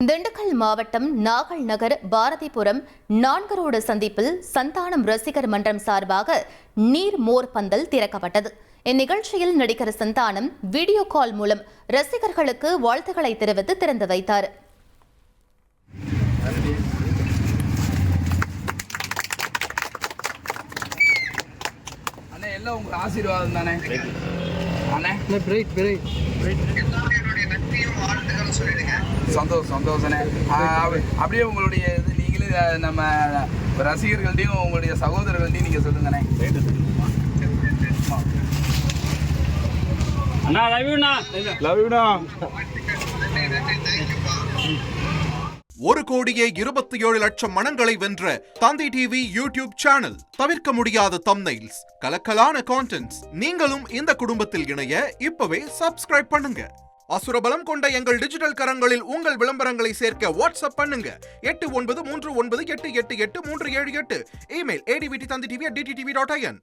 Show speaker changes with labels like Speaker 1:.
Speaker 1: திண்டுக்கல் மாவட்டம் நாகல் நகர் பாரதிபுரம் 4 ரோடு சந்திப்பில் சந்தானம் ரசிகர் மன்றம் சார்பாக நீர் மோர் பந்தல் திறக்கப்பட்டது. இந்நிகழ்ச்சியில் நடிகர் சந்தானம் வீடியோ கால் மூலம் ரசிகர்களுக்கு வாழ்த்துக்களை தெரிவித்து திறந்து வைத்தார்.
Speaker 2: சந்தோஷனே. அப்படியே உங்களுடைய இது நீங்களே நம்ம ரசிகர்கள்ட்டையும் உங்களுடைய சகோதரர்கள்ட்டையும் நீங்க சொல்லுங்கண்ணே.
Speaker 3: ஒரு கோடியே 27 லட்சம் மனங்களை வென்ற தந்தி டிவி யூடியூப் சேனல். தவிர்க்க முடியாத தம்ப்நெயில்ஸ், கலக்கலான கான்டென்ட்ஸ். நீங்களும் இந்த குடும்பத்தில் இணைய இப்பவே சப்ஸ்கிரைப் பண்ணுங்க. அசுரபலம் கொண்ட எங்கள் டிஜிட்டல் கரங்களில் உங்கள் விளம்பரங்களை சேர்க்க வாட்ஸ்அப் பண்ணுங்க. 893988883778. Email advtthanditv@dttv.in.